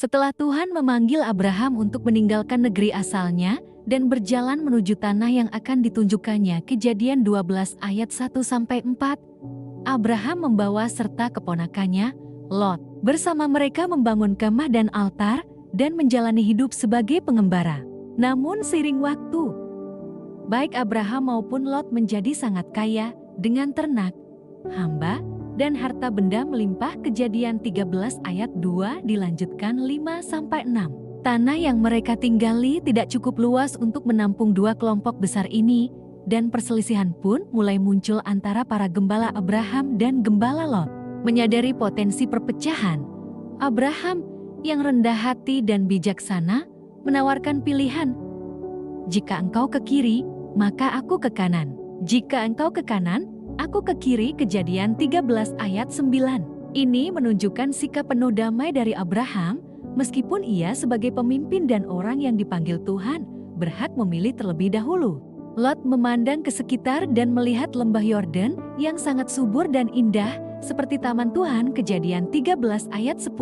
Setelah Tuhan memanggil Abraham untuk meninggalkan negeri asalnya dan berjalan menuju tanah yang akan ditunjukkannya, Kejadian 12 ayat 1-4, Abraham membawa serta keponakannya, Lot. Bersama mereka membangun kemah dan altar dan menjalani hidup sebagai pengembara. Namun seiring waktu, baik Abraham maupun Lot menjadi sangat kaya dengan ternak, hamba, dan harta benda melimpah. Kejadian 13 ayat 2 dilanjutkan 5-6. Tanah yang mereka tinggali tidak cukup luas untuk menampung dua kelompok besar ini, dan perselisihan pun mulai muncul antara para gembala Abraham dan gembala Lot. Menyadari potensi perpecahan, Abraham yang rendah hati dan bijaksana menawarkan pilihan. Jika engkau ke kiri, maka aku ke kanan. Jika engkau ke kanan, aku ke kiri. Kejadian 13 ayat 9. Ini menunjukkan sikap penuh damai dari Abraham, meskipun ia sebagai pemimpin dan orang yang dipanggil Tuhan, berhak memilih terlebih dahulu. Lot memandang ke sekitar dan melihat lembah Yordan yang sangat subur dan indah, seperti taman Tuhan. Kejadian 13 ayat 10.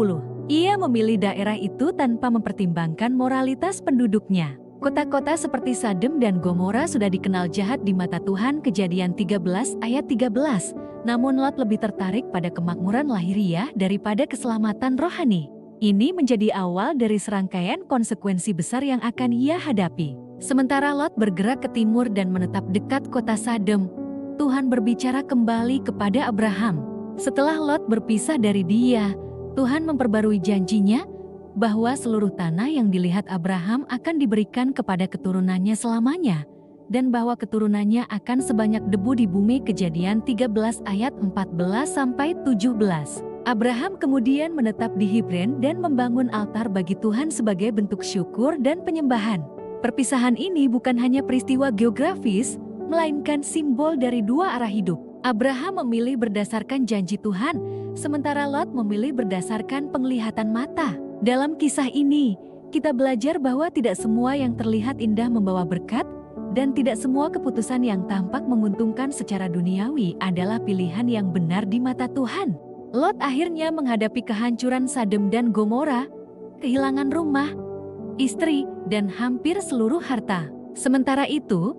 Ia memilih daerah itu tanpa mempertimbangkan moralitas penduduknya. Kota-kota seperti Sodom dan Gomora sudah dikenal jahat di mata Tuhan. Kejadian 13 ayat 13. Namun Lot lebih tertarik pada kemakmuran lahiriah daripada keselamatan rohani. Ini menjadi awal dari serangkaian konsekuensi besar yang akan ia hadapi. Sementara Lot bergerak ke timur dan menetap dekat kota Sodom, Tuhan berbicara kembali kepada Abraham. Setelah Lot berpisah dari dia, Tuhan memperbarui janjinya bahwa seluruh tanah yang dilihat Abraham akan diberikan kepada keturunannya selamanya, dan bahwa keturunannya akan sebanyak debu di bumi. Kejadian 13 ayat 14-17. Abraham kemudian menetap di Hebron dan membangun altar bagi Tuhan sebagai bentuk syukur dan penyembahan. Perpisahan ini bukan hanya peristiwa geografis, melainkan simbol dari dua arah hidup. Abraham memilih berdasarkan janji Tuhan, sementara Lot memilih berdasarkan penglihatan mata. Dalam kisah ini, kita belajar bahwa tidak semua yang terlihat indah membawa berkat, dan tidak semua keputusan yang tampak menguntungkan secara duniawi adalah pilihan yang benar di mata Tuhan. Lot akhirnya menghadapi kehancuran Sodom dan Gomora, kehilangan rumah, istri, dan hampir seluruh harta. Sementara itu,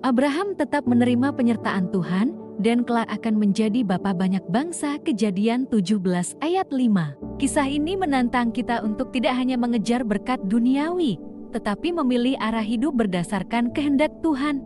Abraham tetap menerima penyertaan Tuhan dan kelak akan menjadi bapa banyak bangsa. Kejadian 17 ayat 5. Kisah ini menantang kita untuk tidak hanya mengejar berkat duniawi, tetapi memilih arah hidup berdasarkan kehendak Tuhan.